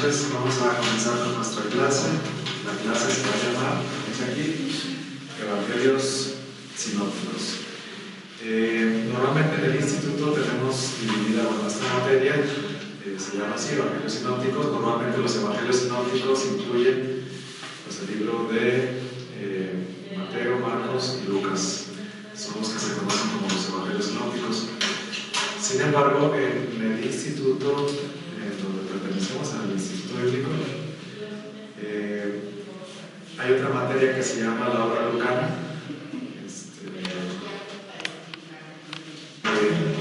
noches. Vamos a comenzar con nuestra clase. La clase se va a llamar, dice aquí, Evangelios Sinópticos. Normalmente en el instituto tenemos dividida nuestra materia, se llama así, Evangelios Sinópticos. Normalmente los Evangelios Sinópticos incluyen pues, el libro de Mateo, Marcos y Lucas. Son los que se conocen como los Evangelios Sinópticos. Sin embargo, en el instituto, donde pertenecemos, al Instituto Bíblico, hay otra materia que se llama la obra lucana.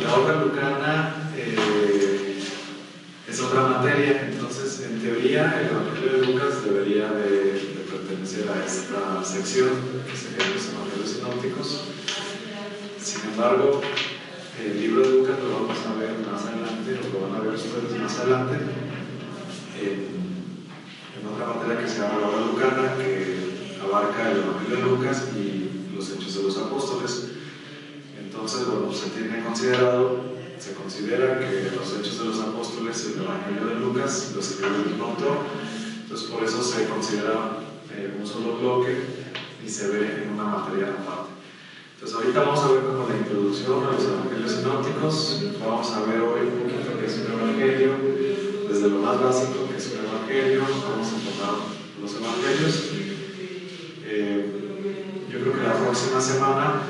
La obra lucana es otra materia, entonces en teoría el Evangelio de Lucas debería de pertenecer a esta sección, que serían los Evangelios Sinópticos. Sin embargo, el libro de Lucas lo vamos a ver más adelante, o lo van a ver ustedes más adelante, en otra materia que se llama la obra lucana, que abarca el Evangelio de Lucas y los Hechos de los Apóstoles. Entonces, bueno, se considera que los Hechos de los Apóstoles y el Evangelio de Lucas los escribió el mismo autor. Entonces, por eso se considera un solo bloque y se ve en una materia aparte. Entonces, ahorita vamos a ver como la introducción a los Evangelios Sinópticos. Vamos a ver hoy un poquito qué es un Evangelio, desde lo más básico que es un Evangelio. Vamos a enfocar los Evangelios. Yo creo que la próxima semana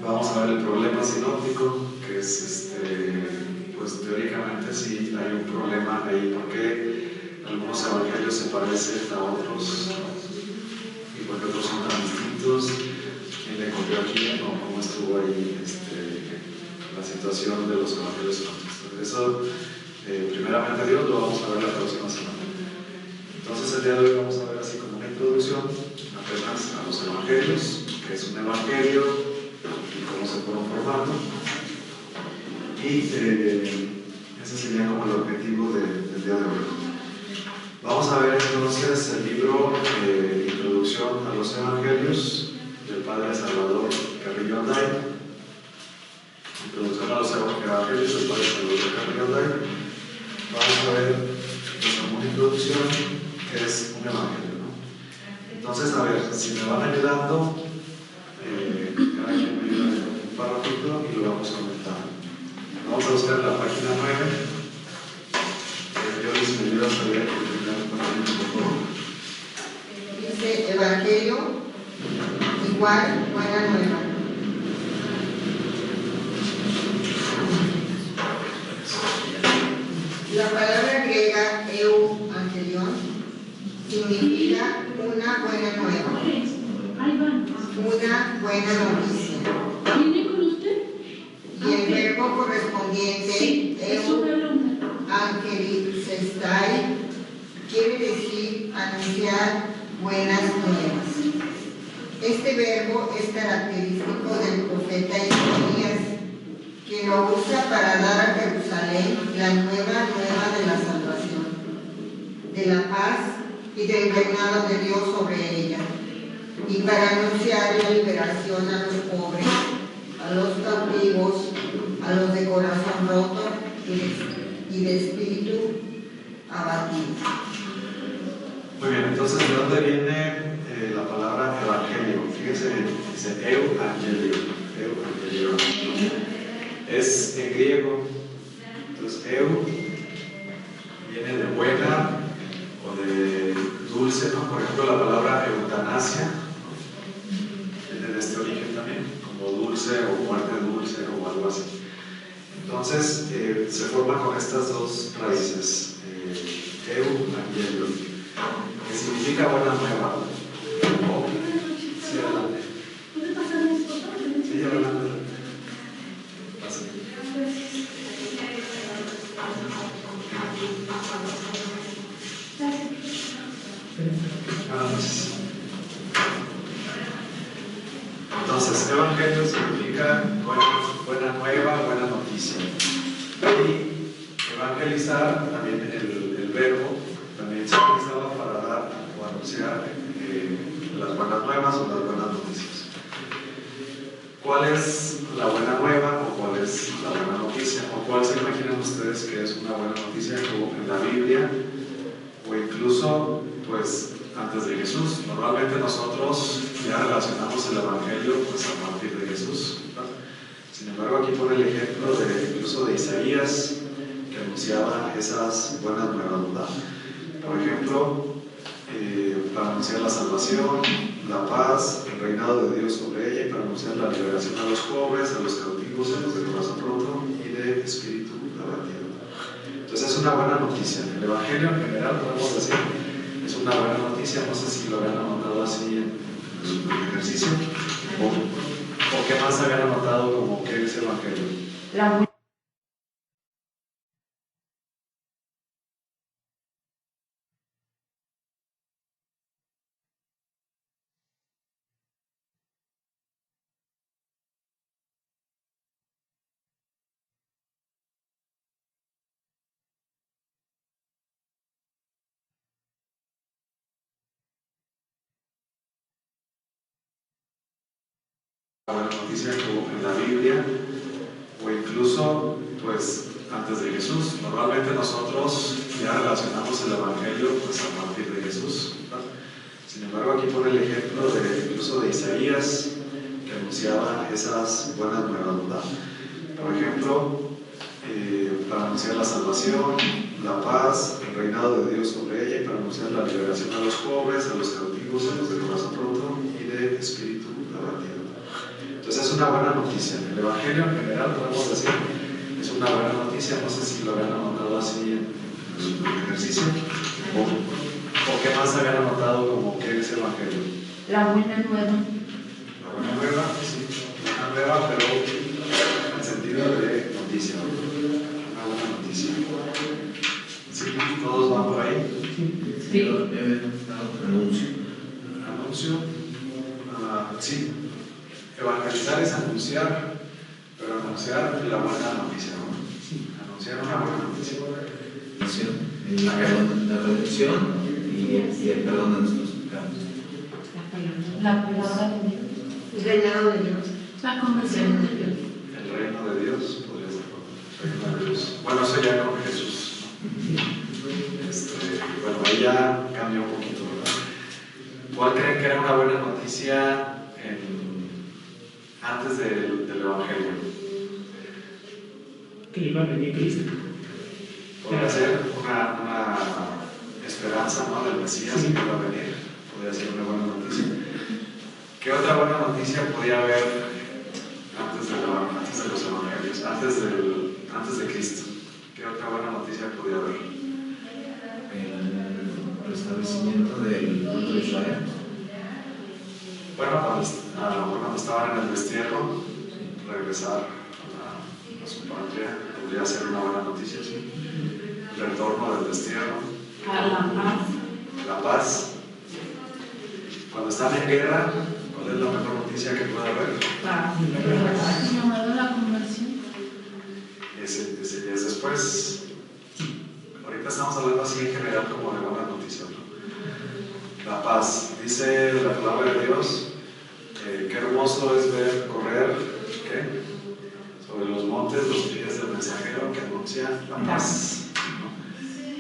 vamos a ver el problema sinóptico, que es pues teóricamente sí hay un problema ahí, porque algunos evangelios se parecen a otros y porque otros son tan distintos, quién le copió a quién o cómo estuvo ahí la situación de los evangelios sinópticos. Eso, primeramente Dios, lo vamos a ver la próxima semana. Entonces el día de hoy vamos a ver así como una introducción apenas a los evangelios, que es un evangelio y cómo se fueron formando, y ese sería como el objetivo del día de hoy. Vamos a ver entonces el libro Introducción a los Evangelios del Padre Salvador Carrillo Anday. Introducción a los Evangelios del Padre Salvador Carrillo Anday. Vamos a ver pues, como una introducción que es un evangelio, ¿no? Entonces, a ver, si me van ayudando, cada quien me ayuda un parrafito y lo vamos comentando. Vamos a buscar la página 9. Yo les ayudo a saber por favor. Dice Evangelio igual buena nueva. La palabra griega euangelion significa una buena nueva, una buena noticia. ¿Viene con usted? Y el verbo correspondiente, euangelistai, quiere decir anunciar buenas nuevas. Este verbo es característico del profeta Isaías, que lo usa para dar a Jerusalén la nueva de la salvación, de la paz y del reinado de Dios sobre ella, y para anunciar la liberación a los pobres, a los cautivos, a los de corazón roto y de espíritu abatido. Muy bien, entonces, ¿de dónde viene la palabra evangelio? Fíjense bien, dice euangelio. Es en griego. Entonces, viene de buena o de dulce, ¿no? Por ejemplo, la palabra eutanasia viene de este origen también, como dulce o muerte dulce o algo así. Entonces, se forma con estas dos raíces, euangelio, que significa buena nueva. Sí, adelante. ¿Puede pasar mi esposa? Sí, adelante. Pásale. Entonces, evangelio significa buena nueva, buena noticia. Y evangelizar, también el verbo, también se utilizaba para dar o anunciar las buenas nuevas o las buenas noticias. ¿Cuál es la buena nueva o cuál es la buena noticia? ¿O cuál se imaginan ustedes que es una buena noticia? Como en la Biblia Sin embargo, aquí pone el ejemplo incluso de Isaías, que anunciaba esas buenas nuevas, ¿verdad? Por ejemplo, para anunciar la salvación, la paz, el reinado de Dios sobre ella, y para anunciar la liberación a los pobres, a los cautivos, a los de corazón roto y de espíritu abatido. Entonces es una buena noticia. El Evangelio en general, podemos decir, es una buena noticia. No sé si lo habían anotado así en su ejercicio o qué más habían anotado como que es Evangelio. La buena noticia como en la Biblia o incluso pues antes de Jesús. Normalmente nosotros ya relacionamos el Evangelio pues a partir de Jesús, ¿verdad? Sin embargo, aquí pone el ejemplo incluso de Isaías, que anunciaba esas buenas nuevas, ¿verdad? Por ejemplo, para anunciar la salvación, la paz, el reinado de Dios sobre ella, y para anunciar la liberación a los pobres, a los cautivos, a los de corazón roto y de espíritu abatido. Entonces es una buena noticia. El Evangelio en general, podemos decir, es una buena noticia. No sé si lo habían anotado así en su ejercicio o qué más habían anotado como que es Evangelio. buena nueva. La buena nueva, sí, buena nueva, pero en el sentido de noticia, ¿no? Una buena noticia. ¿Sí? ¿Todos van por ahí? Sí. Anuncio. Anuncio. Sí. Evangelizar es anunciar, pero anunciar la buena noticia, ¿no? Anunciar una buena noticia. La redención y el perdón de nuestros pecados. La palabra de Dios. El reinado de Dios. La conversión de Dios. El reino de Dios, podría ser. El reino de Dios. Bueno, eso ya con Jesús, ¿no? Bueno, ahí ya cambió un poquito, ¿verdad? ¿Cuál creen que era una buena noticia antes del Evangelio? Que iba a venir Cristo. Podría ser una esperanza, ¿no?, del Mesías que iba a venir. Podría ser una buena noticia. ¿Qué otra buena noticia podía haber antes de los Evangelios, antes de Cristo? ¿Qué otra buena noticia podía haber? El restablecimiento del pueblo de Israel. Bueno, cuando estaban en el destierro, regresar a su patria podría ser una buena noticia, ¿sí? El retorno del destierro. A la paz. La paz. Cuando están en guerra, ¿cuál es la mejor noticia que puede haber? Llamado a la conversión. Ese es después. Ahorita estamos hablando así en general como de buenas noticias, ¿no? La paz. Dice la palabra de Dios, qué hermoso es ver correr, ¿qué?, sobre los montes los pies del mensajero que anuncia la paz, ¿no?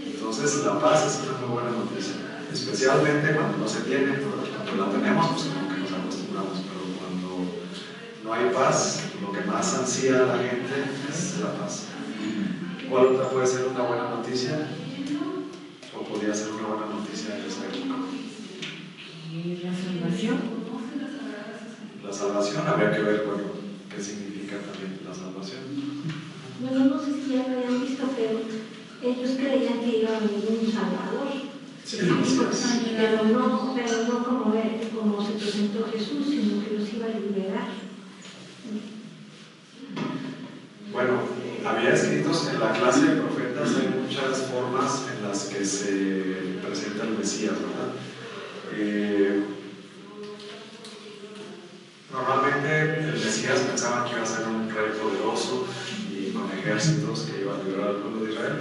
Entonces la paz es una muy buena noticia, especialmente cuando no se tiene, ¿verdad? Cuando la tenemos, pues como que nos acostumbramos, pero cuando no hay paz, lo que más ansía a la gente es la paz. ¿Cuál otra puede ser una buena noticia? ¿O podría ser una buena noticia en esa época? La salvación. La salvación, habría que ver, bueno, qué significa también la salvación. Bueno, no sé si ya lo habían visto, pero ellos creían que iba a venir un Salvador. Sí, gracias. Pero no como se presentó Jesús, sino que los iba a liberar. Bueno, había escritos en la clase de profetas, hay muchas formas en las que se presenta el Mesías, ¿verdad? Normalmente el Mesías pensaban que iba a ser un rey poderoso y con ejércitos que iba a liberar al pueblo de Israel,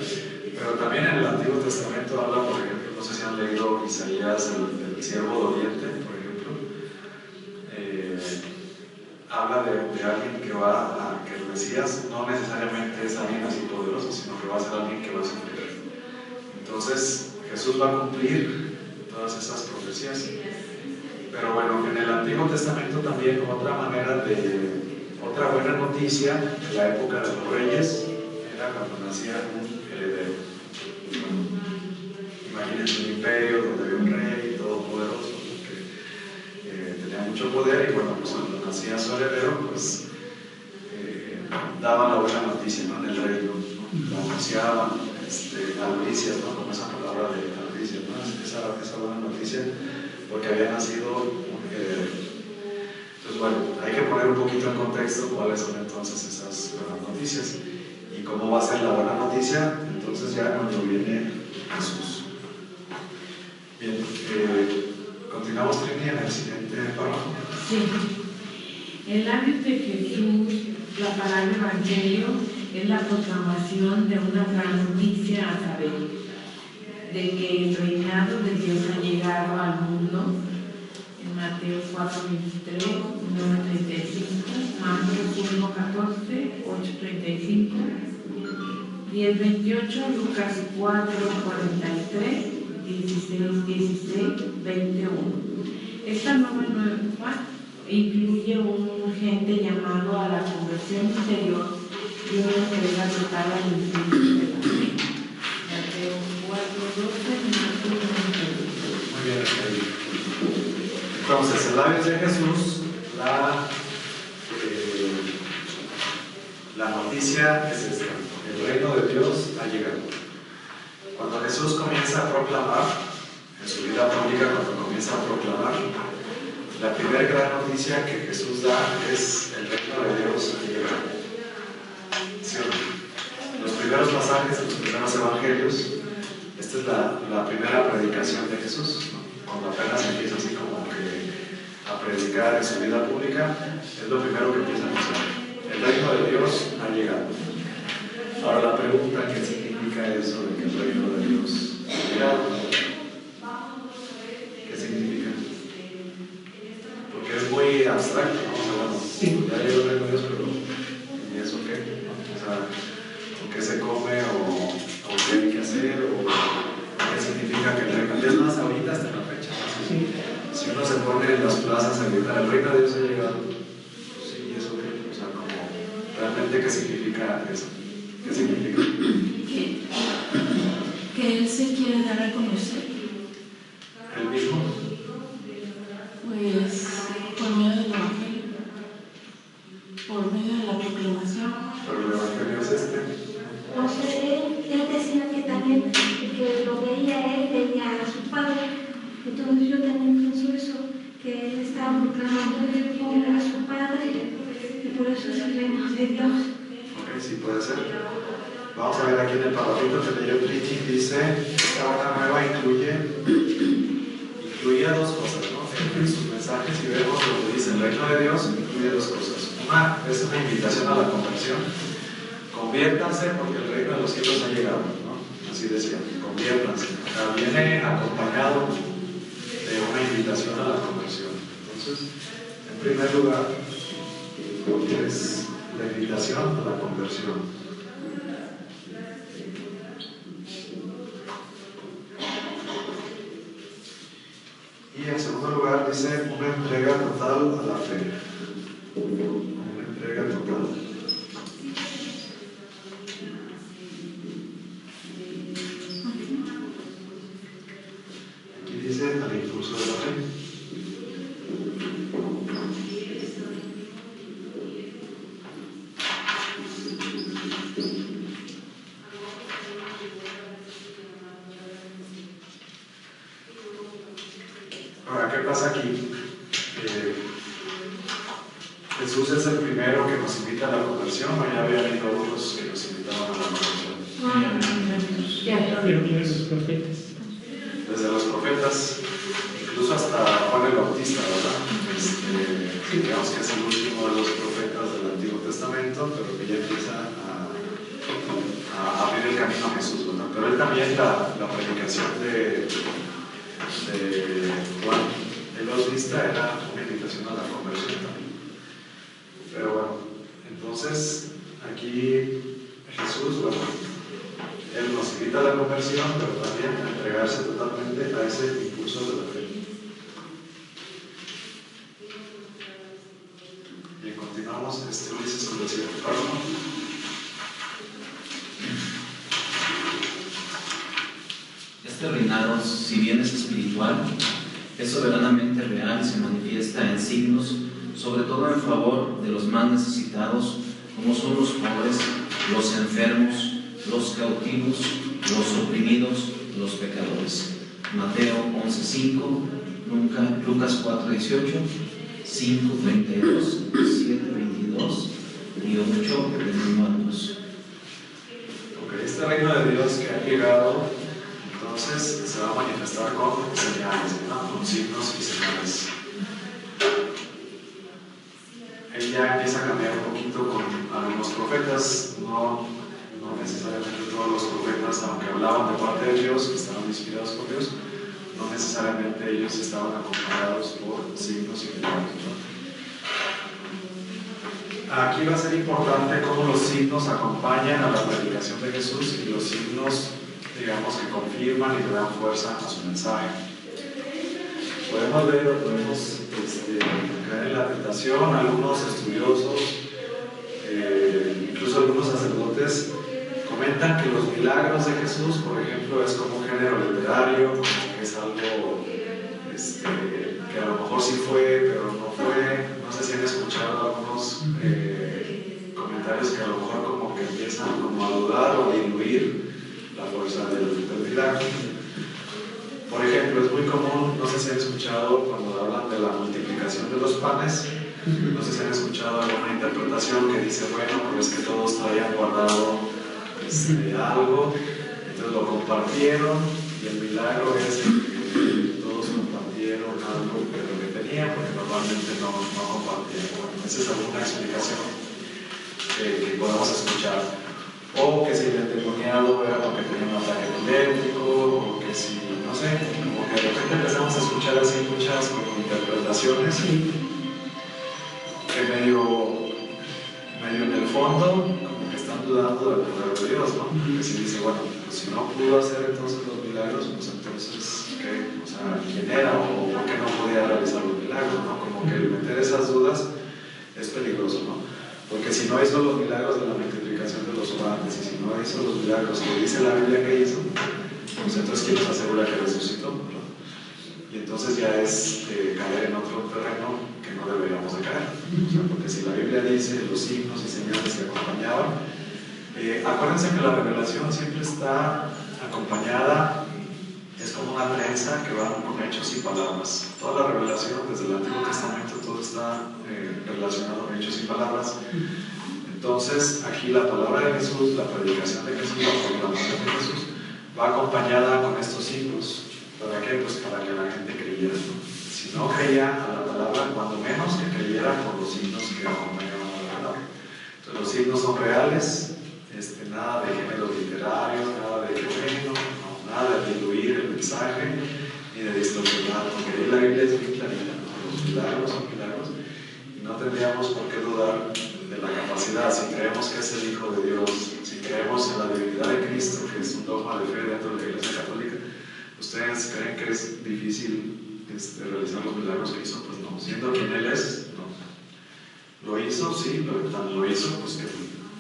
pero también en el Antiguo Testamento habla, por ejemplo, no sé si han leído Isaías, el siervo de Oriente, por ejemplo, habla de alguien que el Mesías no necesariamente es alguien así poderoso, sino que va a ser alguien que va a sufrir. Entonces Jesús va a cumplir todas esas profecías. Pero bueno, en el Antiguo Testamento también otra manera de Otra buena noticia en la época de los reyes era cuando nacía un heredero. Imagínense un imperio donde había un rey todopoderoso que tenía mucho poder, y bueno, pues cuando nacía su heredero, pues daban la buena noticia, ¿no? En el reino, ¿no? Lo anunciaban, albricias, ¿no? Como esa palabra de albricias, ¿no? Esa buena noticia, porque había nacido un heredero. Entonces, bueno, hay que poner un poquito en contexto cuáles son entonces esas buenas noticias y cómo va a ser la buena noticia. Entonces ya cuando viene Jesús. Bien, continuamos, Trini, en el siguiente párrafo. Sí. En labios de Jesús, la palabra evangelio es la proclamación de una gran noticia, a saber, de que el reinado de Dios ha llegado al mundo. En Mateo 4:23, 9:35, Marcos 1:14, 8:35, 10:28, Lucas 4:43, 16:16, 21. Esta nueva incluye un urgente llamado a la conversión interior y una entrega total al Espíritu de la fe. Mateo 4:12, Marcos 1:36. Muy bien, ahí. Entonces, en labios de Jesús, la noticia es esta: el reino de Dios ha llegado. Cuando Jesús comienza a proclamar, en su vida pública, cuando comienza a proclamar, la primera gran noticia que Jesús da es: el reino de Dios ha llegado. ¿Sí o no? Los primeros pasajes de los primeros evangelios, esta es la primera predicación de Jesús, ¿no? Cuando apenas empieza así como que a predicar en su vida pública, es lo primero que empieza a anunciar: el reino de Dios ha llegado. Ahora la pregunta: ¿qué significa eso de que el reino de Dios ha llegado? ¿Qué significa? Porque es muy abstracto, ¿no? O sea, bueno, ya llegó el reino de Dios, pero ¿y eso qué? O sea, ¿con qué se come? ¿O qué hay que hacer? ¿O qué significa que el reino de Dios? Es más, ahorita hasta la fecha, ¿no? Si uno se pone en las plazas a gritar: el reino de Dios ha llegado, pues sí, ¿eso qué? O sea, como, ¿realmente qué significa eso? ¿Qué significa? Que Él se quiere dar a conocer, ¿El mismo? pues, por medio del evangelio, por medio de la proclamación. Pero el evangelio es este. O sea, él decía que también que lo veía él, veía a su padre. Entonces yo también pienso eso, que él estaba proclamando quién era su padre, y por eso es el reino de Dios. Ok, sí puede ser. Vamos a ver aquí en el párrafo que leyó Trini, dice: esta buena nueva incluye dos cosas, ¿no? En sus mensajes, y vemos lo que dice: el reino de Dios incluye dos cosas. Una es una invitación a la conversión: conviértanse porque el reino de los cielos ha llegado, ¿no? Así decía, conviértanse. Viene acompañado de una invitación a la conversión. Entonces, en primer lugar, es la invitación a la conversión. Y en segundo lugar dice: una entrega total a la fe. Una entrega total. Aquí dice: al impulso de la fe. Ahora, ¿qué pasa aquí? Jesús es el primero que nos invita a la conversión, o ya había habido otros que nos invitaban a la conversión. Desde los profetas. Desde los profetas, incluso hasta Juan el Bautista, ¿verdad? Digamos que es el último de los profetas del Antiguo Testamento, pero que ya empieza a abrir el camino a Jesús, ¿verdad? Pero él también, la predicación de Juan el Bautista era una invitación a la conversión también. Pero bueno, entonces aquí Jesús, bueno, Él nos invita a la conversión, pero también a entregarse totalmente a ese impulso de la fe. Bien, continuamos Vamos, Ulises, con el siguiente párrafo. Este reinado, si bien es espiritual, es soberanamente real y se manifiesta en signos, sobre todo en favor de los más necesitados, como son los pobres, los enfermos, los cautivos, los oprimidos, los pecadores. Mateo 11:5, Lucas 4:18, 5:32, 7:22 y 8, del 1 al 2. Ok, este reino de Dios que ha llegado, entonces se va a manifestar con señales, ¿no? Con signos y señales. Él ya empieza a cambiar un poquito con algunos profetas, no necesariamente todos los profetas, aunque hablaban de parte de Dios, que estaban inspirados por Dios, no necesariamente ellos estaban acompañados por signos y milagros, ¿no? Aquí va a ser importante cómo los signos acompañan a la predicación de Jesús y los signos, digamos, que confirman y le dan fuerza a su mensaje. Podemos ver o podemos caer en la tentación, algunos estudiosos, incluso algunos sacerdotes, comentan que los milagros de Jesús, por ejemplo, es como un género literario, como que es algo que a lo mejor sí fue, pero no fue. No sé si han escuchado algunos comentarios que a lo mejor como que empiezan como a dudar o a diluir la fuerza del milagro. Por ejemplo, es muy común, no sé si han escuchado cuando hablan de la multiplicación de los panes, no sé si han escuchado alguna interpretación que dice, bueno, pues es que todos traían guardado algo, entonces lo compartieron y el milagro es que todos compartieron algo de lo que tenían, porque normalmente no compartían. Bueno, esa es alguna explicación que podamos escuchar. O que si el endemoniado era porque tenía un ataque epiléptico, o que si, no sé, como que de repente empezamos a escuchar así muchas como interpretaciones que medio en el fondo como que están dudando del poder de Dios, ¿no? Porque si dice, bueno, pues si no pudo hacer entonces los milagros, pues entonces, ¿qué? O sea, ¿quién era? ¿O por qué no podía realizar los milagros? ¿No? Como que meter esas dudas es peligroso, ¿no? Porque si no hizo los milagros de la multiplicación de los panes y si no hizo los milagros que dice la Biblia que hizo, pues entonces ¿quién nos asegura que resucitó? ¿No? Y entonces ya es caer en otro terreno que no deberíamos de caer. O sea, porque si la Biblia dice los signos y señales que acompañaban, acuérdense que la revelación siempre está acompañada, es como una trenza que va con hechos y palabras. Toda la revelación desde el Antiguo Testamento todo está relacionado con hechos y palabras. Entonces aquí la palabra de Jesús, la predicación de Jesús, la proclamación de Jesús va acompañada con estos signos. ¿Para qué? Pues para que la gente creyera, ¿no? Si no creía a la palabra, cuando menos que creyera por los signos que acompañaban a la palabra. Entonces los signos son reales, nada de géneros literarios, nada de que bueno, no, nada de diluir el mensaje ni de distorsionar, porque ahí la Biblia es muy clarita, ¿no? Los milagros son milagros y no tendríamos por qué dudar de la capacidad. Si creemos que es el Hijo de Dios, si creemos en la divinidad de Cristo, que es un dogma de fe dentro de la Iglesia Católica, ¿ustedes creen que es difícil realizar los milagros que hizo? Pues no, siendo quien Él es, no. Lo hizo, sí, pero tan lo hizo, pues que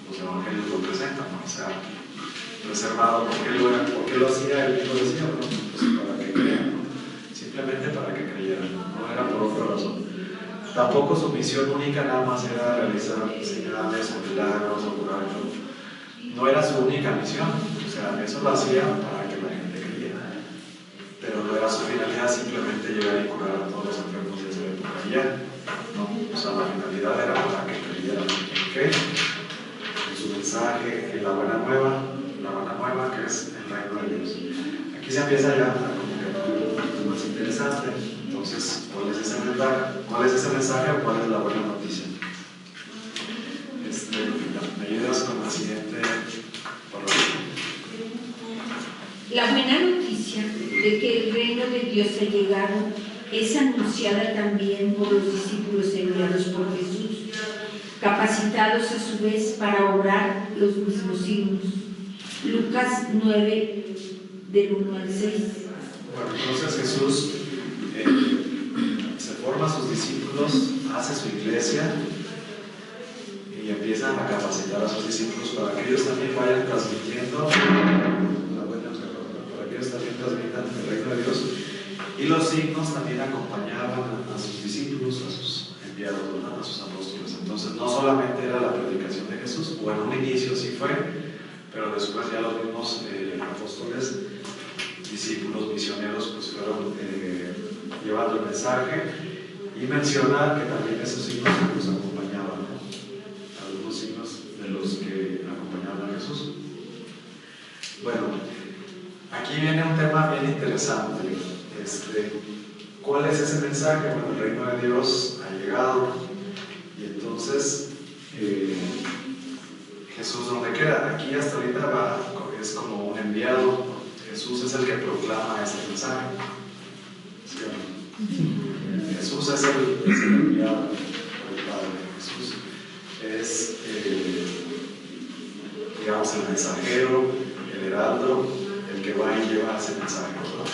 los evangelios lo presentan, ¿no? O sea, reservado, ¿por qué lo hacía? Él mismo decía, ¿no? Pues para que crean, ¿no? Simplemente para que creyeran, no era por otra razón. Tampoco su misión única nada más era realizar señales o milagros o curar, no era su única misión, o sea, eso lo hacía para que la gente creyera, pero no era su finalidad simplemente llegar y curar a todos los enfermos de esa época y ya, no, o sea, la finalidad era para que creyeran en qué, en su mensaje, en la buena nueva que es el reino de Dios. Aquí se empieza ya a comunicar algo más interesante. Entonces, ¿cuál es ese mensaje? ¿Cuál es ese mensaje o cuál es la buena noticia? ¿Me ayudas con la siguiente palabra? La buena noticia de que el reino de Dios ha llegado es anunciada también por los discípulos enviados por Jesús, capacitados a su vez para obrar los mismos signos. Lucas 9, del 1 al 6. Bueno, entonces Jesús se forma a sus discípulos, hace su iglesia capacitar a sus discípulos para que ellos también vayan transmitiendo para que ellos también transmitan el reino de Dios. Y los signos también acompañaban a sus discípulos, a sus enviados, ¿verdad? A sus apóstoles. Entonces no solamente era la predicación de Jesús, o en un inicio sí fue, pero después ya los mismos apóstoles, discípulos, misioneros, pues fueron llevando el mensaje, y mencionar que también esos signos los acompañaban, ¿no? Algunos signos de los que acompañaban a Jesús. Bueno, aquí viene un tema bien interesante. ¿Cuál es ese mensaje? Bueno, el reino de Dios ha llegado, y entonces Jesús, ¿dónde queda? Aquí hasta ahorita es como un enviado. Jesús es el que proclama ese mensaje. ¿Sí o no? Jesús es el enviado por el Padre. Jesús es, digamos, el mensajero, el heraldo, el que va y lleva ese mensaje, ¿no?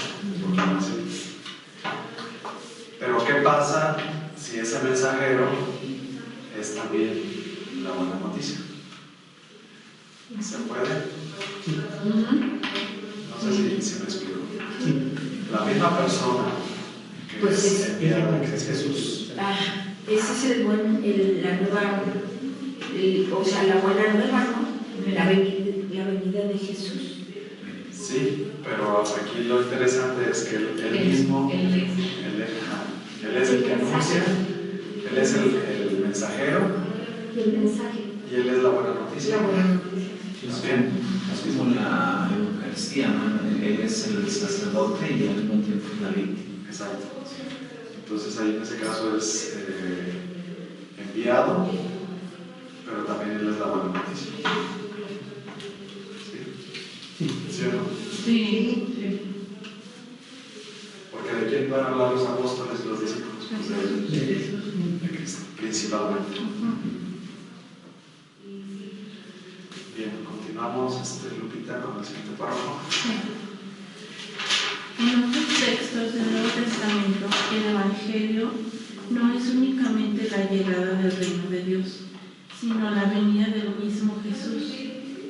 Pero ¿qué pasa si ese mensajero es también la buena noticia? ¿Se puede? No sé si me explico. La misma persona que pues es enviada, que es Jesús. Ese es la nueva, o sea, la buena nueva, ¿no? La venida de Jesús. Sí, pero aquí lo interesante es que él mismo, él es el que anuncia, él es el mensajero, Y el mensaje. y él es la buena noticia. La buena noticia. También. Es como la Eucaristía, ¿no? Él es el sacerdote y al mismo tiempo la víctima. Exacto. Entonces ahí en ese caso es enviado, pero también él es la buena noticia. ¿Sí? ¿Sí o no? Sí. Porque ¿de quién van a hablar los apóstoles y los discípulos? Pues de Cristo, principalmente. Bien, continuamos, Lupita, con el siguiente párrafo. En otros textos del Nuevo Testamento, el Evangelio no es únicamente la llegada del reino de Dios, sino la venida del mismo Jesús,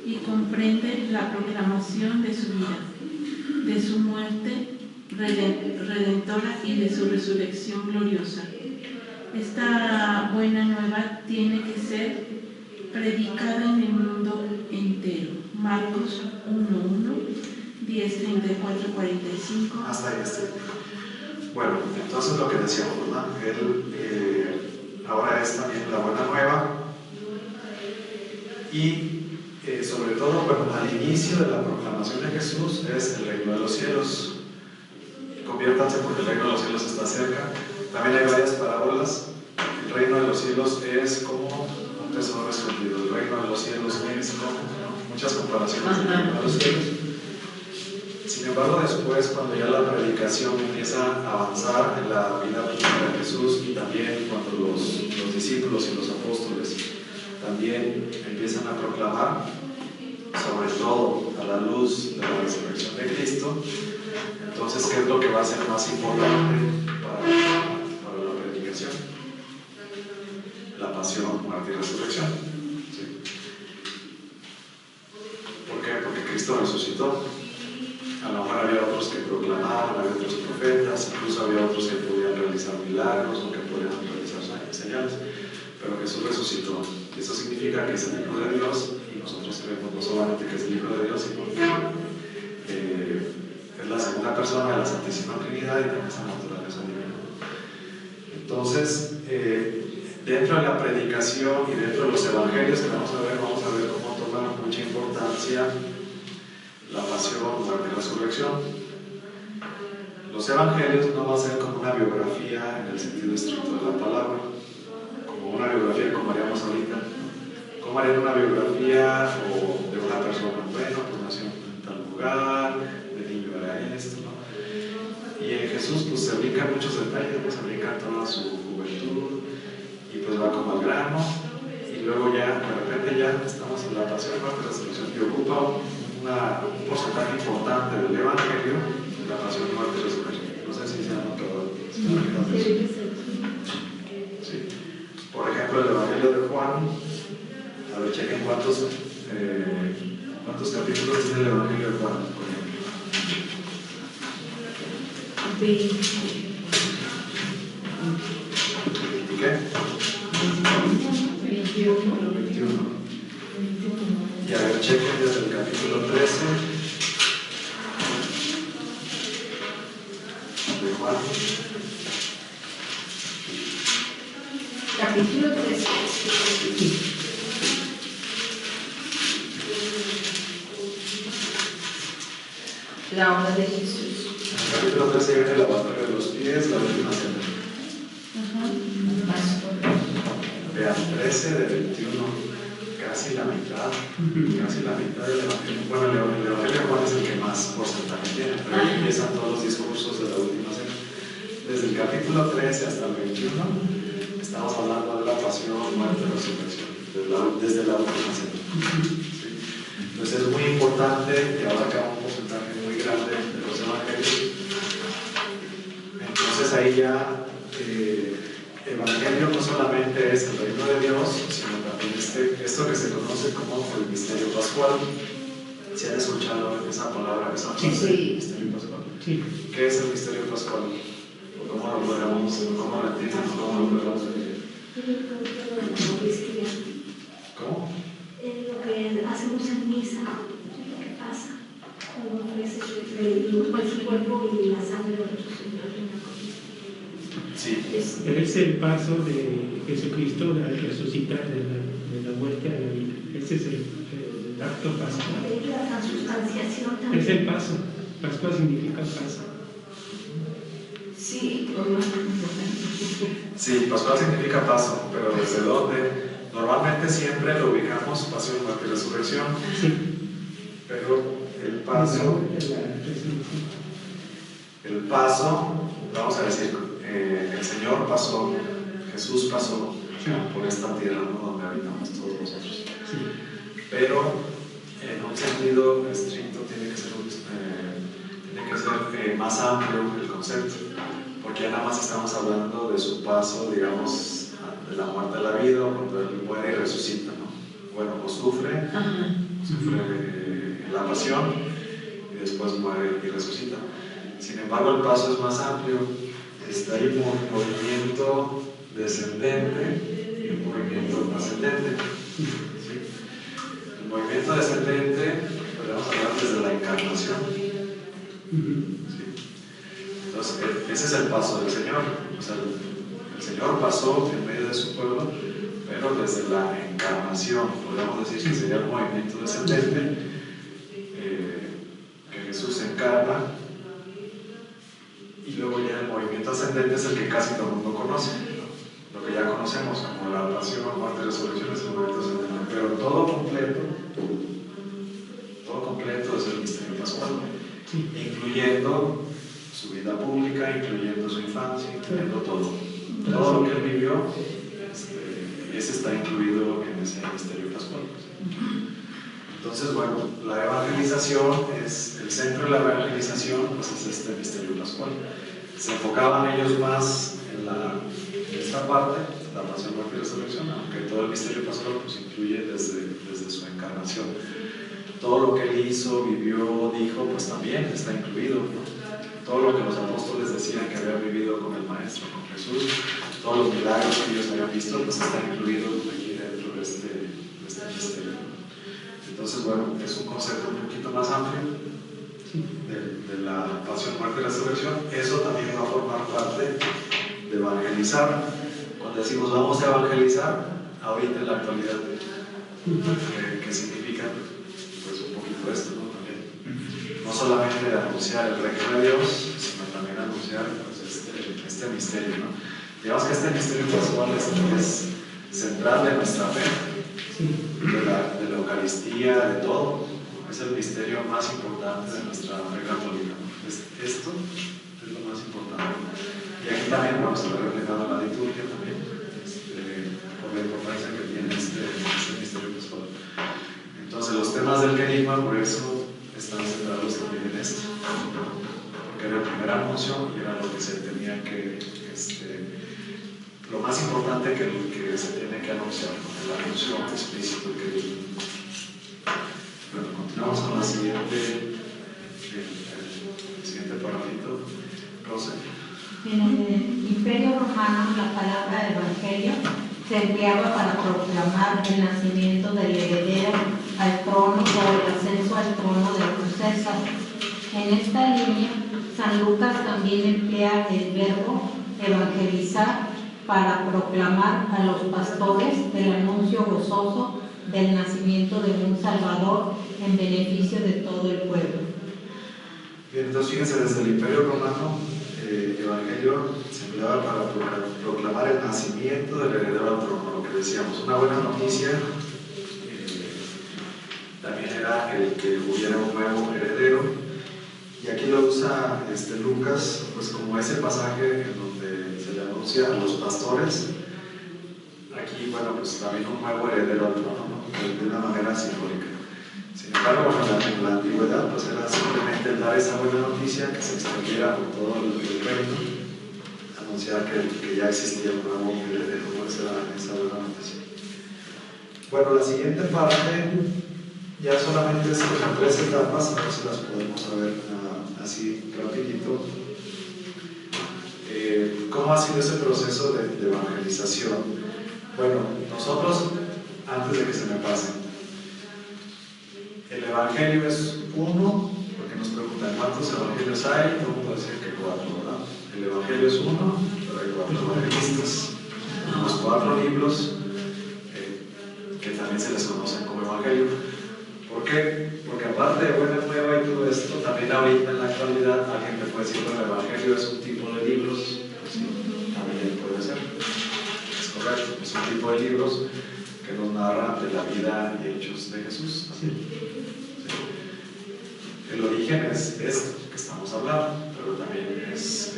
y comprende la proclamación de su vida, de su muerte redentora y de su resurrección gloriosa. Esta buena nueva tiene que ser predicada en el mundo entero. Marcos 1:1, 10:34, 45. Hasta ahí está. Bueno, entonces lo que decíamos, ¿verdad? Él ahora es también la buena nueva, y sobre todo, bueno, al inicio de la proclamación de Jesús es el reino de los cielos. Conviértanse porque el reino de los cielos está cerca. También hay varias parábolas. El reino de los cielos es como un tesoro escondido. El reino de los cielos es como, ¿no? Muchas comparaciones del reino de los cielos. Sin embargo, después, cuando ya la predicación empieza a avanzar en la vida pública de Jesús, y también cuando los discípulos y los apóstoles también empiezan a proclamar, sobre todo a la luz de la resurrección de Cristo, entonces, ¿qué es lo que va a ser más importante para la predicación? La pasión, muerte y resurrección. ¿Sí? ¿Por qué? Porque Cristo resucitó. A lo mejor había otros que proclamaban, había otros profetas, incluso había otros que podían realizar milagros o que podían realizar señales, pero Jesús resucitó. Eso significa que es el Hijo de Dios, y nosotros creemos no solamente que es el Hijo de Dios, sino que es la segunda persona de la Santísima Trinidad y tiene esa naturaleza divina. Entonces, dentro de la predicación y dentro de los evangelios que vamos a ver cómo toma mucha importancia la pasión, muerte y resurrección. Los evangelios no va a ser como una biografía en el sentido estricto de la palabra, como una biografía como haríamos ahorita. ¿Cómo harían una biografía de una persona? Bueno, pues nació en tal lugar, de niño era esto, ¿no? Y en Jesús pues se brincan muchos detalles, pues se brinca toda su juventud, y pues va como al grano, y luego ya, de repente ya estamos en la pasión, muerte y resurrección, que ocupa un porcentaje importante del Evangelio, de la pasión, muerte y resurrección. No sé si se han notado. Sí. Por ejemplo, el Evangelio de Juan, a ver, chequen Chequen cuántos capítulos tiene el Evangelio de Juan, por ejemplo. 20. ¿Y qué? 21. 21. Y a ver, chequen desde el capítulo 13 de Juan. Capítulo 13. La obra de Jesús. En el capítulo 13 viene el lavatorio de los pies, la última cena. Vean, 13 de 21, casi la mitad del Evangelio. Bueno, el Evangelio de Juan es el que más porcentaje tiene, pero ahí empiezan todos los discursos de la última cena. Desde el capítulo 13 hasta el 21, estamos hablando de la pasión, muerte y resurrección, desde la última cena. ¿Sí? Entonces es muy importante que abarca un porcentaje muy grande de los evangelios. Entonces ahí ya evangelio no solamente es el reino de Dios, sino también esto que se conoce como el misterio pascual. ¿Si han escuchado esa palabra, esa frase? Sí. Misterio pascual. Sí. ¿Qué es el misterio pascual? ¿Cómo lo podemos, cómo lo entienden, cómo lo podemos definir? ¿Cómo? Lo que hacemos en misa, lo que pasa cuando ofreces su cuerpo y la sangre de nuestro Señor en la Eucaristía. Sí. Es el paso de Jesucristo al resucitar de la muerte a la vida. Ese es el acto pascual. La transustanciación también. Es el paso. Pascua significa paso. Sí, Sí, pascual significa paso, pero ¿desde dónde? Normalmente siempre lo ubicamos pasión, muerte y resurrección, Sí. pero el paso, vamos a decir, el Señor pasó, Jesús pasó por esta tierra, ¿no? Donde habitamos todos nosotros. Sí. Pero en un sentido estricto tiene que ser más amplio el concepto, porque ya nada más estamos hablando de su paso, digamos, de la muerte a la vida, cuando Él muere y resucita, ¿no? Bueno, o sufre la pasión y después muere y resucita. Sin embargo, el paso es más amplio, está ahí un movimiento descendente y un movimiento ascendente. ¿Sí? El movimiento descendente podemos hablar desde la encarnación. ¿Sí? Entonces, ese es el paso del Señor. O sea, el Señor pasó en medio de su pueblo, pero desde la encarnación, podemos decir que sería el movimiento descendente, que Jesús se encarna, y luego ya el movimiento ascendente es el que casi todo el mundo conoce, ¿no? Lo que ya conocemos como la pasión, muerte y resurrección es el movimiento ascendente, pero todo completo es el misterio pascual, incluyendo su vida pública, incluyendo su infancia, incluyendo todo lo que él vivió, ese está incluido en ese misterio pascual. Entonces, bueno, la evangelización es el centro de la evangelización, pues es este misterio pascual. Se enfocaban ellos más en esta parte, la pasión, muerte y resurrección, aunque todo el misterio pascual pues incluye desde su encarnación. Todo lo que él hizo, vivió, dijo, pues también está incluido, ¿no? Todo lo que los apóstoles decían que habían vivido con el Maestro, con Jesús, todos los milagros que ellos habían visto, pues está incluido aquí dentro de este misterio. Entonces, bueno, es un concepto un poquito más amplio de la pasión, muerte y resurrección. Eso también va a formar parte de evangelizar. Cuando decimos vamos a evangelizar, ahorita en la actualidad, ¿qué significa? Pues un poquito esto, ¿no? También. No solamente anunciar el reino de Dios, sino también anunciar pues, este misterio, ¿no? Digamos que este misterio pascual es central de nuestra fe, de la Eucaristía, de todo. Es el misterio más importante de nuestra fe católica, ¿no? Esto es lo más importante. Y aquí también vamos a ver reflejado en la liturgia también, por la importancia que tiene este misterio pascual. Entonces los temas del querigma por eso están centrados también en esto, porque era el primer anuncio y era lo que se tenía que lo más importante que se tiene que anunciar, el anuncio explícito que digo. Bueno, continuamos con el siguiente parrafito. Rosa. En el Imperio Romano, la palabra evangelio se empleaba para proclamar el nacimiento del heredero al trono o el ascenso al trono de un César. En esta línea, San Lucas también emplea el verbo evangelizar para proclamar a los pastores el anuncio gozoso del nacimiento de un Salvador en beneficio de todo el pueblo. Bien, entonces fíjense, desde el Imperio Romano, el Evangelio se empleaba para proclamar el nacimiento del heredero al trono, lo que decíamos, una buena noticia. También era el que hubiera un nuevo heredero, y aquí lo usa Lucas, pues como ese pasaje en donde se le anuncia a los pastores. Aquí, bueno, pues también un nuevo heredero al trono, ¿no? De una manera simbólica. Sin embargo, bueno, en la antigüedad pues era simplemente el dar esa buena noticia que se extendiera por todo el reino, anunciar que ya existía un nuevo heredero, ¿no? Esa buena noticia. Bueno, la siguiente parte ya solamente es con 3 etapas, a ver si las podemos ver así rapidito. ¿Cómo ha sido ese proceso de evangelización? Bueno, nosotros, antes de que se me pase, el Evangelio es uno, porque nos preguntan cuántos evangelios hay, no puedo decir que 4, ¿verdad? El Evangelio es uno, pero hay 4 evangelistas, los 4 libros que también se les conocen como Evangelio. ¿Por qué? Porque aparte de Buena Nueva y todo esto, también ahorita en la actualidad alguien me puede decir que el Evangelio es un tipo de libros, pues sí, también puede ser, es correcto, es un tipo de libros que nos narran de la vida y hechos de Jesús. ¿Sí? El origen es esto que estamos hablando, pero también es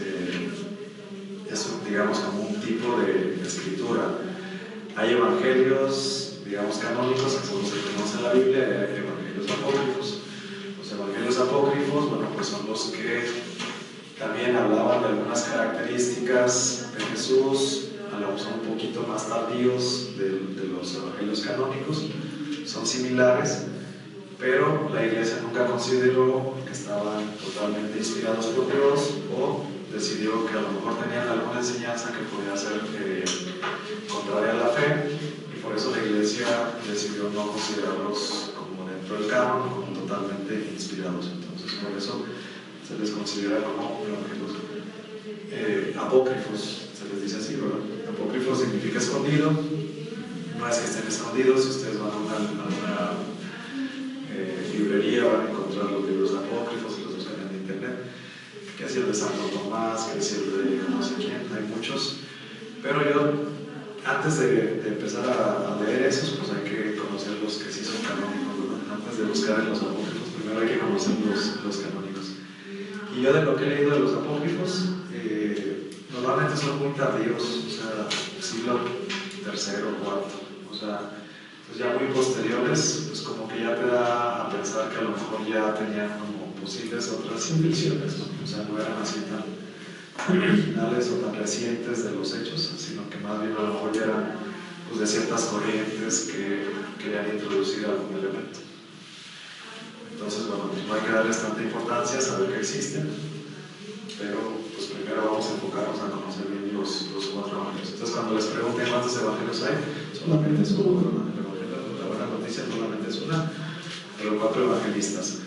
digamos, como un tipo de escritura. Hay evangelios, digamos, canónicos, que son los que conocen la Biblia, y hay evangelios apócrifos. Los evangelios apócrifos, bueno, pues son los que también hablaban de algunas características de Jesús, son un poquito más tardíos de los evangelios canónicos, son similares, pero la Iglesia nunca consideró que estaban totalmente inspirados por Dios, o decidió que a lo mejor tenían alguna enseñanza que podía ser contraria a la fe, y por eso la Iglesia decidió no considerarlos como dentro del canon, como totalmente inspirados. Entonces, por eso se les considera como evangelios apócrifos, se les dice así, ¿verdad? Apócrifo significa escondido, no es que estén escondidos. Si ustedes van a una librería van a encontrar los libros apócrifos y los buscan en internet, que es el de Santo Tomás, que es el de no sé quién, hay muchos, pero yo antes de empezar a leer esos, pues hay que conocer los que sí son canónicos, ¿verdad? Antes de buscar en los apócrifos, primero hay que conocer los canónicos. Y yo de lo que he leído de los apócrifos, normalmente son muy tardíos, o sea, siglo III o IV, o sea, pues ya muy posteriores, pues como que ya te da a pensar que a lo mejor ya tenían como posibles otras intenciones, ¿no? O sea, no eran así tan originales o tan recientes de los hechos, sino que más bien a lo mejor ya eran pues, de ciertas corrientes que querían introducir algún elemento. Entonces, bueno, pues no hay que darles tanta importancia, saber que existen, pero pues primero vamos a enfocarnos a conocer bien los 4 evangelios. Entonces, cuando les pregunten cuántos evangelios hay, solamente es uno, ¿verdad? La buena noticia solamente es una, pero 4 evangelistas.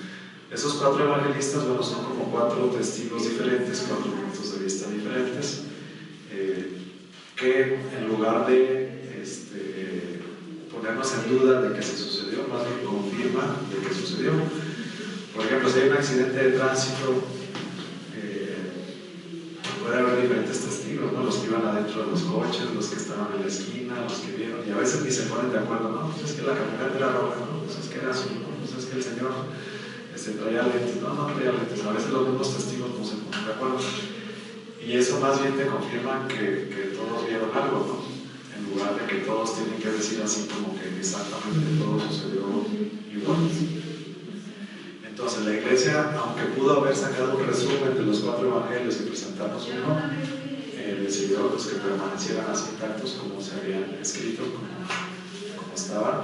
Esos 4 evangelistas, bueno, son como 4 testigos diferentes, 4 puntos de vista diferentes, que en lugar de ponernos en duda de que se sucedió, más bien confirma de que sucedió. Por ejemplo, si hay un accidente de tránsito, puede haber diferentes testigos, ¿no? Los que iban adentro de los coches, los que estaban en la esquina, los que vieron, y a veces ni se ponen de acuerdo, ¿no? Pues es que la camioneta era roja, ¿no? Pues es que era azul, ¿no? Pues es que el señor traía lentes, no traía lentes. A veces los mismos testigos no se ponen de acuerdo. Y eso más bien te confirma que todos vieron algo, ¿no? En lugar de que todos tienen que decir así como que exactamente todo sucedió igual. Entonces la Iglesia, aunque pudo haber sacado un resumen de los 4 evangelios y presentarnos uno, decidió pues, que permanecieran así intactos como se habían escrito, como estaban.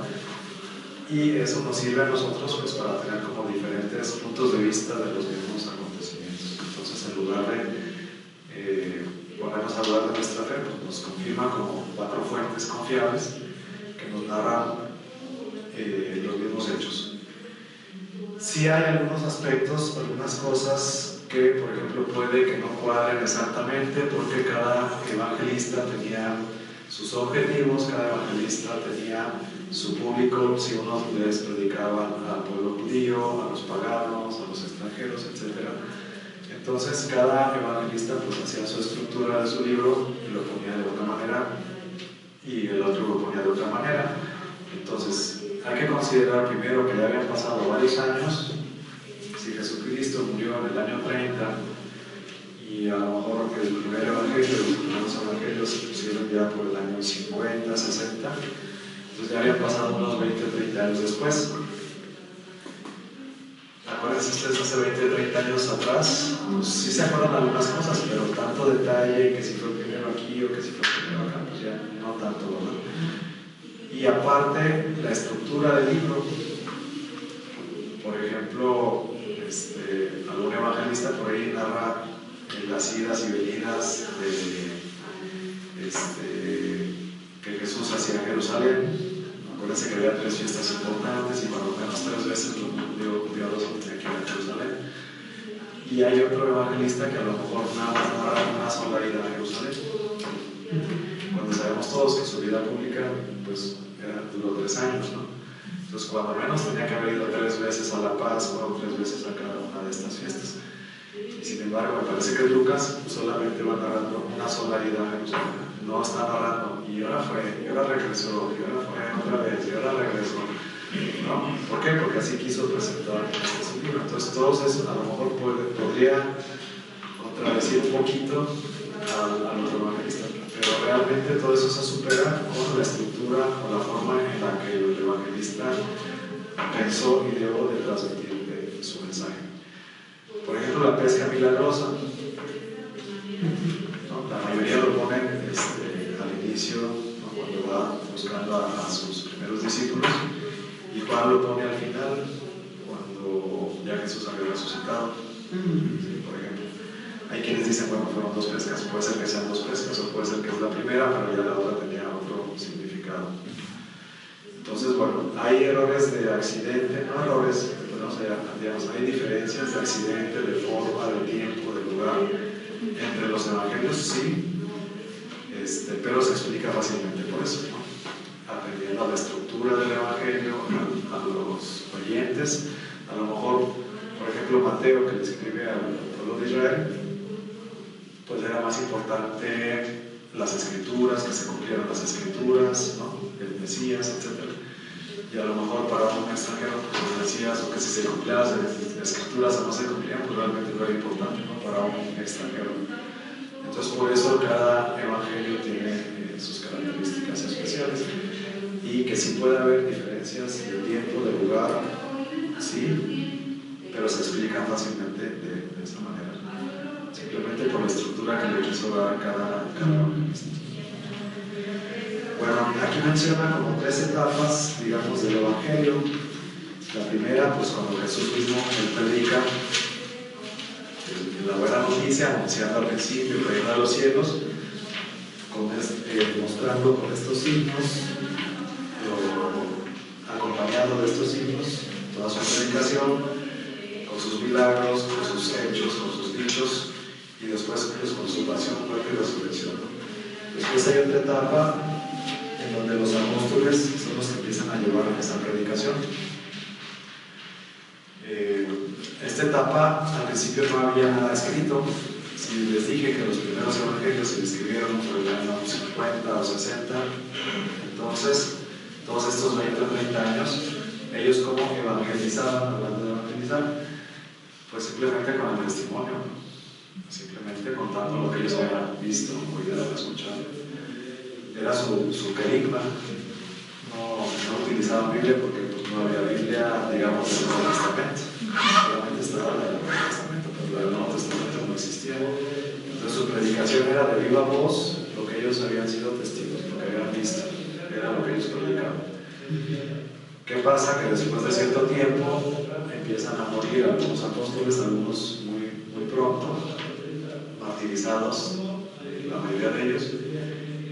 Y eso nos sirve a nosotros pues, para tener como diferentes puntos de vista de los mismos acontecimientos. Entonces, en lugar de ponernos a hablar de nuestra fe, pues, nos confirma como 4 fuentes confiables que nos narran los mismos hechos. Sí hay algunos aspectos, algunas cosas que, por ejemplo, puede que no cuadren exactamente porque cada evangelista tenía sus objetivos, cada evangelista tenía su público, si uno les predicaba al pueblo judío, a los paganos, a los extranjeros, etc. Entonces cada evangelista pues, hacía su estructura de su libro y lo ponía de una manera y el otro lo ponía de otra manera. Entonces hay que considerar primero que ya habían pasado varios años. Si Jesucristo murió en el año 30 y a lo mejor el primer evangelio, los primeros evangelios se pusieron ya por el año 50, 60, entonces ya habían pasado unos 20 o 30 años después. Acuérdense ustedes, hace 20 o 30 años atrás, pues sí se acuerdan algunas cosas, pero tanto detalle, que si fue primero aquí o que si fue primero acá, pues ya no tanto, ¿verdad? Y aparte, la estructura del libro, por ejemplo, algún evangelista por ahí narra las idas y venidas que Jesús hacía en Jerusalén. Acuérdense que había 3 fiestas importantes y por lo menos 3 veces los judíos tenían que ir a Jerusalén. Y hay otro evangelista que a lo mejor nada más narra una sola ida a Jerusalén. Cuando sabemos todos que su vida pública pues, duró 3 años, ¿no? Entonces, cuando menos tenía que haber ido 3 veces a la Pascua o 3 veces a cada una de estas fiestas. Y sin embargo, me parece que Lucas solamente va narrando una sola ida a Jerusalén. No está narrando, y ahora fue, y ahora regresó, y ahora fue otra vez, y ahora regresó. No, ¿por qué? Porque así quiso presentar su libro. Entonces, todos eso a lo mejor podría contradecir un poquito al otro evangelista. Pero realmente todo eso se supera con la estructura o la forma en la que el evangelista pensó y dio de transmitir su mensaje. Por ejemplo, la pesca milagrosa, ¿no? La mayoría lo ponen al inicio, ¿no? Cuando va buscando a sus primeros discípulos, y Juan lo pone al final, cuando ya Jesús había resucitado. ¿Sí? Por ejemplo, hay quienes dicen, bueno, fueron 2 pescas, puede ser que sean 2 pescas o puede ser que es la primera, pero ya la otra tenía otro significado. Entonces, bueno, hay errores de accidente, no errores, digamos, hay diferencias de accidente, de forma, de tiempo, de lugar entre los evangelios, sí, pero se explica fácilmente por eso, ¿no? Atendiendo a la estructura del evangelio, a los oyentes. A lo mejor, por ejemplo, Mateo, que le escribe al pueblo de Israel, pues era más importante las escrituras, que se cumplieran las escrituras, ¿no? El Mesías, etc. Y a lo mejor para un extranjero, como decías, o que si se cumplían las escrituras o no se cumplían, pues realmente no era importante, ¿no? Para un extranjero. Entonces, por eso cada evangelio tiene sus características especiales, y que sí puede haber diferencias de tiempo, de lugar, sí, pero se explican fácilmente de esa manera, simplemente por la estructura que le quiso dar cada evangelista. Bueno, aquí menciona como 3 etapas, digamos, del evangelio. La primera, pues cuando Jesús mismo predica la buena noticia, anunciando al principio el reino de los cielos, mostrando con estos signos, acompañado de estos signos, toda su predicación, con sus milagros, con sus hechos, con sus dichos, y después pues, con su pasión, muerte y resurrección. Después hay otra etapa en donde los apóstoles son los que empiezan a llevar esa predicación. Esta etapa, al principio no había nada escrito. Si les dije que los primeros evangelios se escribieron por el año 50 o 60, entonces, todos estos 20 o 30 años, ellos ¿cómo evangelizaban? Hablando de evangelizar, pues simplemente con el testimonio, simplemente contando lo que ellos habían visto, oído, escuchado. Era su querigma. No utilizaban Biblia porque pues, no había Biblia, digamos, del Nuevo Testamento. Solamente estaba la del Nuevo Testamento, pero la del Nuevo Testamento no existía. Entonces su predicación era era de viva voz lo que ellos habían sido testigos, lo que habían visto, era lo que ellos predicaban. ¿Qué pasa? Que después de cierto tiempo empiezan a morir algunos apóstoles, algunos muy pronto, martirizados, la mayoría de ellos.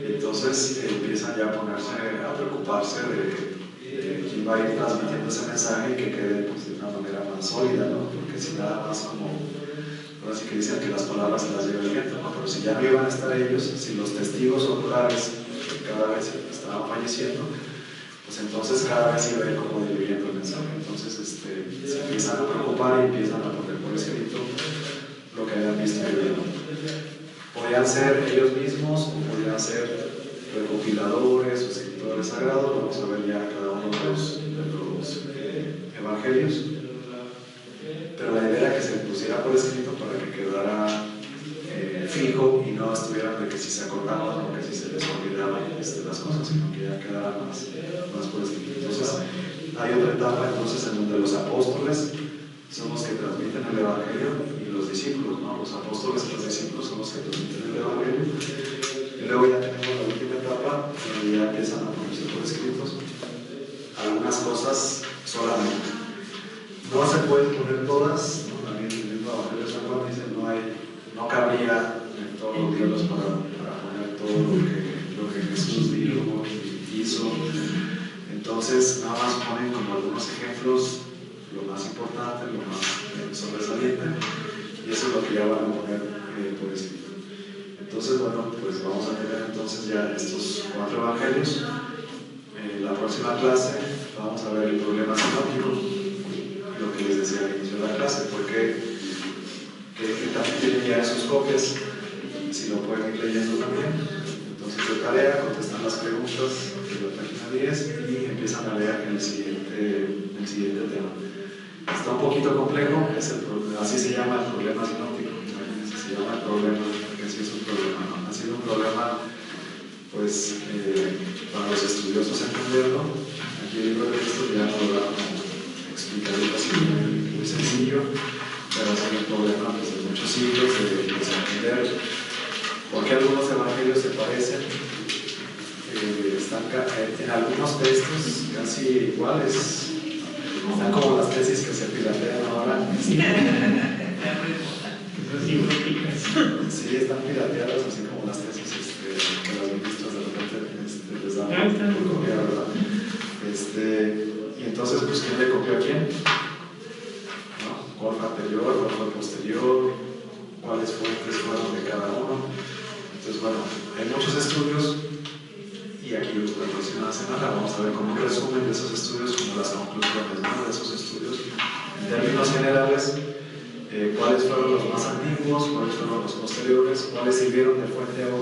Entonces empiezan ya a ponerse, a preocuparse de quién va a ir transmitiendo ese mensaje y que quede pues, de una manera más sólida, ¿no? Porque si nada más como, ahora sí que dicen que las palabras se las lleva el viento, ¿no? Pero si ya no iban a estar ellos, si los testigos oculares cada vez estaban falleciendo, pues entonces cada vez iba a ir como diluyendo el mensaje. Entonces se empiezan a preocupar y empiezan a poner por escrito lo que habían visto y vivido. Podían ser ellos mismos o podían ser recopiladores o escritores sagrados. Vamos a ver ya cada uno de los evangelios. Pero la idea era que se pusiera por escrito para que quedara fijo y no estuvieran de que si se acordaban o que si se les olvidaban las cosas, sino que ya quedara más por escrito. Entonces hay otra etapa entonces en donde los apóstoles son los que transmiten el evangelio y los discípulos, ¿no? Los apóstoles y los discípulos son los que transmiten el evangelio. Y luego ya tenemos la última etapa donde ya empiezan a ponerse por escritos algunas cosas solamente. No se pueden poner todas, ¿no? También el mismo evangelio de San Juan dice no cabría en todos los libros para poner todo lo que Jesús dijo y hizo. Entonces nada más ponen como algunos ejemplos, lo más importante, lo más sobresaliente, y eso es lo que ya van a poner por escrito. Entonces, bueno, pues vamos a tener entonces ya estos 4 evangelios. La próxima clase vamos a ver el problema sinóptico, lo que les decía al inicio de la clase, porque que también tienen ya sus copias, si lo pueden ir leyendo también. Entonces de tarea contestan las preguntas de la página 10 y empiezan a leer el siguiente tema. Está un poquito complejo, así se llama el problema sinóptico, se llama el problema, porque así es un problema, ¿no? Ha sido un problema, pues, para los estudiosos entenderlo. Aquí el libro de texto ya no lo va a explicar así muy sencillo, pero ha sido un problema pues, de muchos siglos de entender por qué algunos evangelios se parecen. Están en algunos textos casi iguales. Están como las tesis que se piratean ahora. Sí, están pirateadas, así como las tesis que los ministros de repente les dan por copiar, ¿verdad? Y entonces, pues, ¿quién le copió a quién? ¿No? ¿Cuál fue anterior? ¿Cuál fue posterior? ¿Cuáles fuentes fueron de cada uno? Entonces, bueno, hay muchos estudios. Y aquí la próxima semana vamos a ver como un resumen de esos estudios, como las conclusiones, ¿no? De esos estudios. En términos generales, cuáles fueron los más antiguos, cuáles fueron los posteriores, cuáles sirvieron de fuente a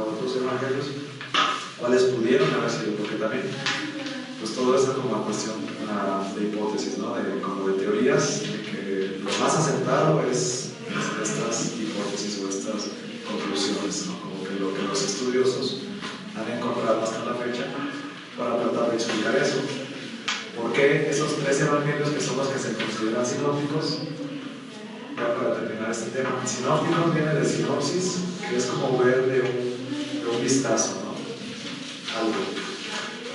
otros evangelios, cuáles pudieron haber sido, porque también, pues todo eso es como una cuestión de hipótesis, ¿no? Como de teorías, de que lo más aceptado es estas hipótesis o estas conclusiones, ¿no? Como que lo que los estudiosos han encontrado hasta la fecha para tratar de explicar eso. ¿Por qué esos 3 evangelios que son los que se consideran sinópticos? Ya para terminar este tema, sinópticos viene de sinopsis, que es como ver de un vistazo, ¿no? Algo.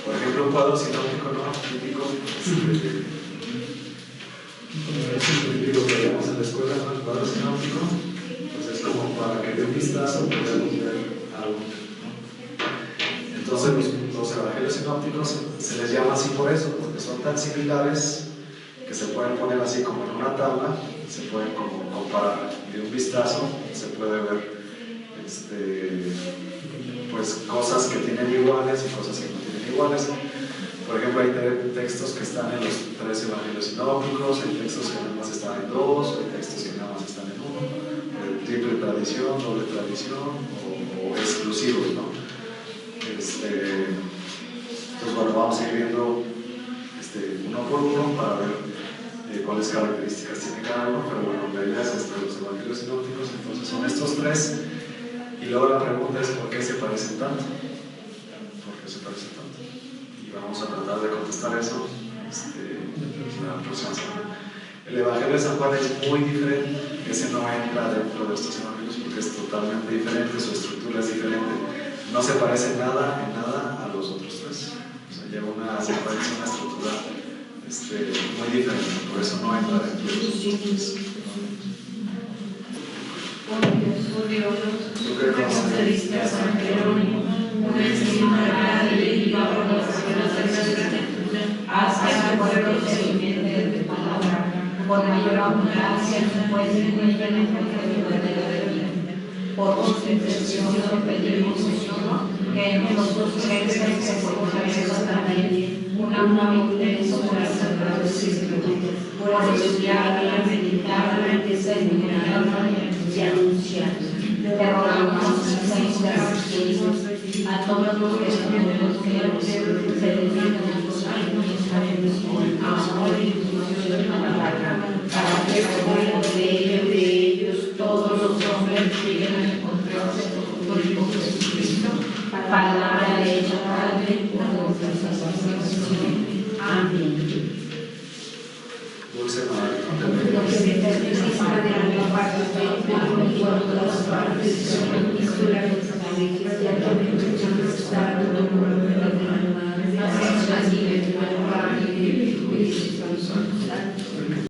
Por ejemplo, un cuadro sinóptico, ¿no? Típico, típico que veíamos en la escuela, ¿no? El cuadro sinóptico, pues es como para que de un vistazo podamos ver algo. Entonces los evangelios sinópticos se les llama así por eso, porque son tan similares que se pueden poner así como en una tabla, se pueden como comparar. De un vistazo se puede ver pues cosas que tienen iguales y cosas que no tienen iguales. Por ejemplo, hay textos que están en los 3 evangelios sinópticos, hay textos que nada más están en 2, hay textos que nada más están en 1, triple tradición, doble tradición o exclusivos, ¿no? Entonces, bueno, vamos a ir viendo uno por uno para ver cuáles características tiene cada uno, pero bueno, la idea es esta, los evangelios sinópticos, entonces son estos 3, y luego la pregunta es ¿por qué se parecen tanto? ¿Por qué se parecen tanto? Y vamos a tratar de contestar eso la próxima semana. El evangelio de San Juan es muy diferente, ese no entra dentro de estos evangelios. porque es totalmente diferente, su estructura es diferente, no se parece en nada a los otros tres. O sea, lleva una secuencia, una estructura muy diferente, por eso no entra dentro de los otros. Oh Dios, tú concediste a San Jerónimo una estima grande y valorosa hacia el pueblo siguiente de tu palabra, por mayor abundancia puede por concentración pedimos, Señor, que en nosotros crezca y se fortalezca también una mente sobre las sagradas escrituras, por estudiarla, meditarla, discernirla y anunciarla. Te rogamos, Señor, a todos los que se dedican a los amor y difusión de la palabra, para que por medio de ellos todos los hombres lleguen a encontrarse con Jesucristo, para